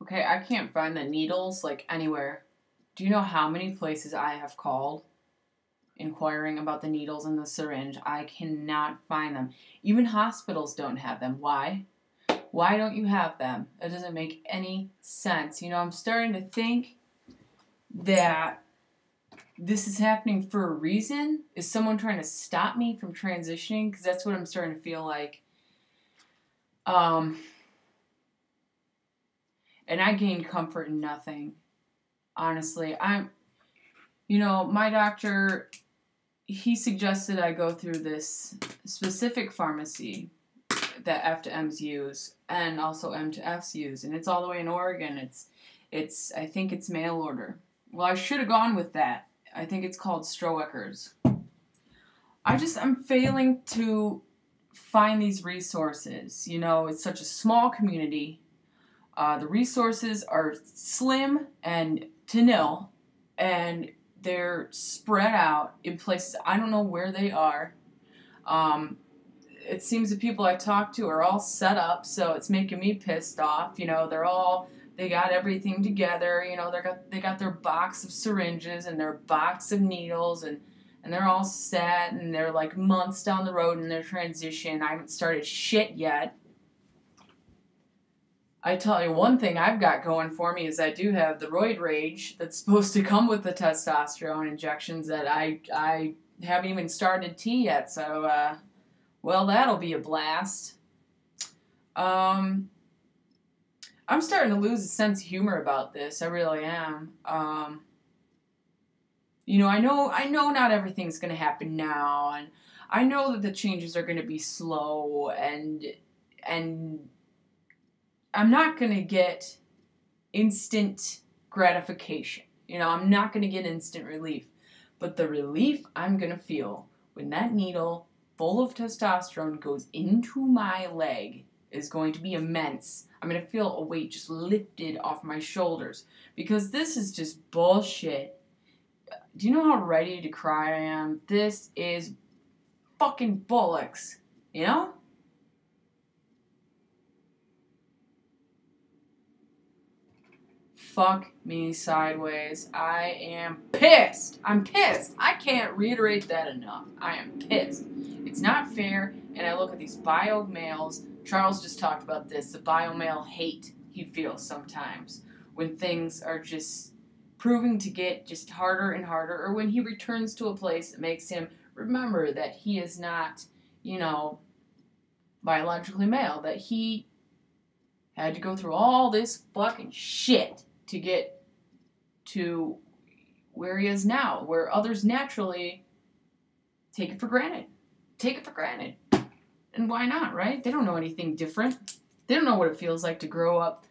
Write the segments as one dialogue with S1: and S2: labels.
S1: Okay, I can't find the needles like anywhere. Do you know how many places I have called inquiring about the needles in the syringe? I cannot find them. Even hospitals don't have them. Why? Why don't you have them? It doesn't make any sense. I'm starting to think that this is happening for a reason. Is someone trying to stop me from transitioning? Because that's what I'm starting to feel like. And I gained comfort in nothing. Honestly, my doctor, he suggested I go through this specific pharmacy that F to M's use and also M to F's use, and it's all the way in Oregon. I think it's mail order. Well, I should have gone with that. I think it's called Stroecker's. I'm failing to find these resources. It's such a small community. The resources are slim and to nil, and they're spread out in places I don't know where they are. It seems the people I talk to are all set up, so it's making me pissed off. They got everything together. They got their box of syringes and their box of needles, and they're all set, and they're like months down the road in their transition. I haven't started shit yet. I tell you, one thing I've got going for me is I do have the roid rage that's supposed to come with the testosterone injections that I haven't even started T yet, so, well, that'll be a blast. I'm starting to lose a sense of humor about this. I really am. I know not everything's going to happen now, and I know that the changes are going to be slow, and I'm not going to get instant gratification. I'm not going to get instant relief. But the relief I'm going to feel when that needle full of testosterone goes into my leg is going to be immense. I'm going to feel a weight just lifted off my shoulders. Because this is just bullshit. Do you know how ready to cry I am? This is fucking bollocks. Fuck me sideways. I am pissed. I'm pissed. I can't reiterate that enough. I am pissed. It's not fair, and I look at these bio males. Charles just talked about this, the bio male hate he feels sometimes when things are just proving to get just harder and harder, or when he returns to a place that makes him remember that he is not, biologically male, that he had to go through all this fucking shit to get to where he is now, where others naturally take it for granted. Take it for granted. And why not, right? They don't know anything different. They don't know what it feels like to grow up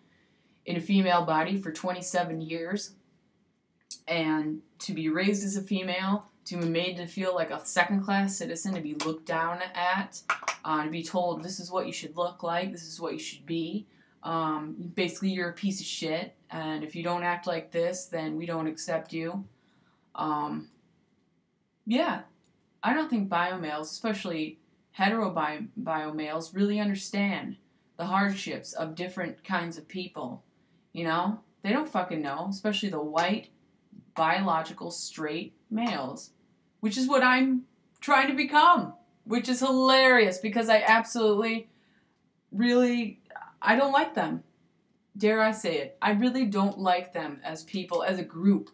S1: in a female body for 27 years and to be raised as a female, to be made to feel like a second-class citizen, to be looked down at, to be told this is what you should look like, this is what you should be. Basically, you're a piece of shit, and if you don't act like this, then we don't accept you. Yeah, I don't think biomales, especially biomales, really understand the hardships of different kinds of people. They don't fucking know, especially the white, biological, straight males, which is what I'm trying to become, which is hilarious because I absolutely, really, I don't like them. Dare I say it? I really don't like them as people, as a group.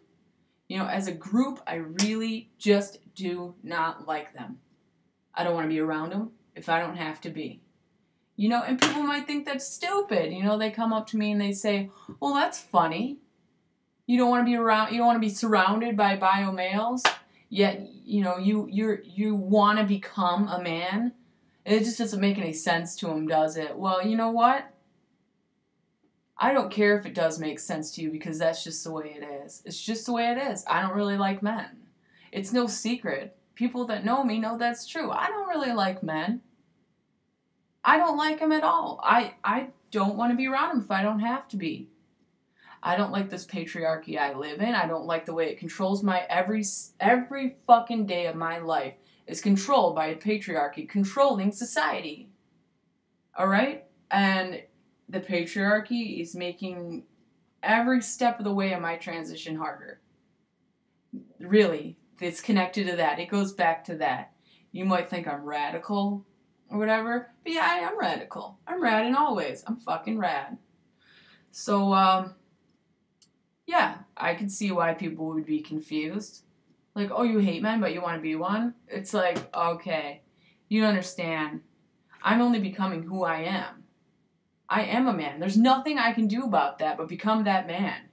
S1: As a group, I really just do not like them. I don't want to be around them if I don't have to be. And people might think that's stupid. They come up to me and they say, well, that's funny. You don't want to be surrounded by bio males, yet, you want to become a man. It just doesn't make any sense to them, does it? Well, you know what? I don't care if it does make sense to you because that's just the way it is. It's just the way it is. I don't really like men. It's no secret. People that know me know that's true. I don't really like men. I don't like them at all. I don't want to be around them if I don't have to be. I don't like this patriarchy I live in. I don't like the way it controls my every fucking day of my life is controlled by a patriarchy controlling society. All right? And the patriarchy is making every step of the way of my transition harder. Really, it's connected to that. It goes back to that. You might think I'm radical or whatever, but yeah, I am radical. I'm rad in all ways. I'm fucking rad. So, yeah, I can see why people would be confused. Like, oh, you hate men, but you want to be one? It's like, okay, you don't understand. I'm only becoming who I am. I am a man. There's nothing I can do about that but become that man.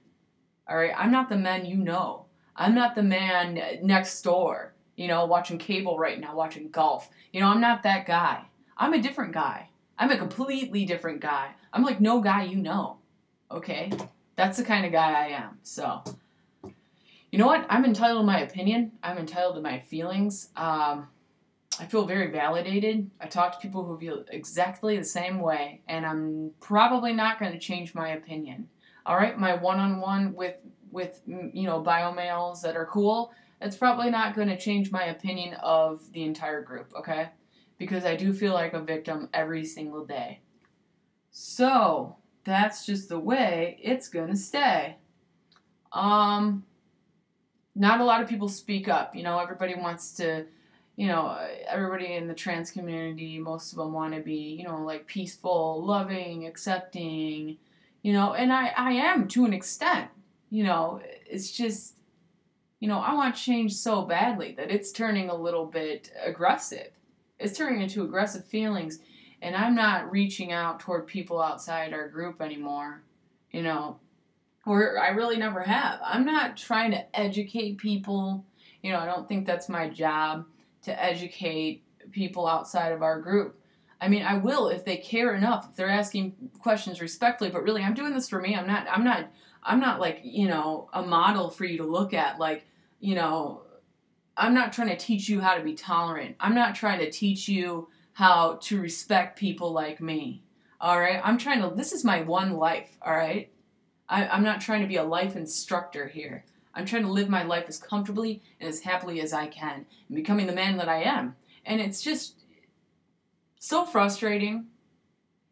S1: All right? I'm not the man you know. I'm not the man next door, watching cable right now, watching golf. I'm not that guy. I'm a different guy. I'm a completely different guy. I'm like no guy you know. Okay? That's the kind of guy I am. So, you know what? I'm entitled to my opinion. I'm entitled to my feelings. I feel very validated. I talk to people who feel exactly the same way, and I'm probably not going to change my opinion. All right, my one-on-one with bio males that are cool, it's probably not going to change my opinion of the entire group, okay? Because I do feel like a victim every single day. So, that's just the way it's going to stay. Not a lot of people speak up. Everybody wants to, everybody in the trans community, most of them want to be, like peaceful, loving, accepting, and I am to an extent. It's just, I want change so badly that it's turning a little bit aggressive. It's turning into aggressive feelings, and I'm not reaching out toward people outside our group anymore, or I really never have. I'm not trying to educate people. I don't think that's my job to educate people outside of our group. I mean, I will if they care enough, if they're asking questions respectfully, but really I'm doing this for me. I'm not like, a model for you to look at. Like, I'm not trying to teach you how to be tolerant. I'm not trying to teach you how to respect people like me. All right? This is my one life, all right? I'm not trying to be a life instructor here. I'm trying to live my life as comfortably and as happily as I can and becoming the man that I am. And it's just so frustrating.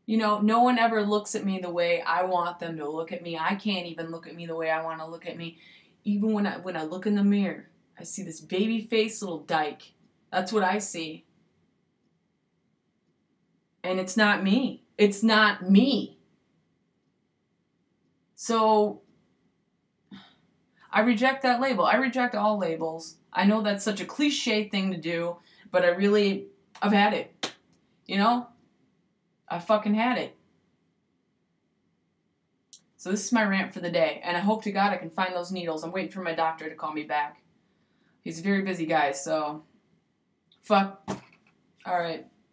S1: No one ever looks at me the way I want them to look at me. I can't even look at me the way I want to look at me. Even when I look in the mirror, I see this baby-faced little dyke. That's what I see. And it's not me. It's not me. So I reject that label. I reject all labels. I know that's such a cliche thing to do, but I've had it. I fucking had it. So this is my rant for the day, and I hope to God I can find those needles. I'm waiting for my doctor to call me back. He's a very busy guy, so fuck. All right.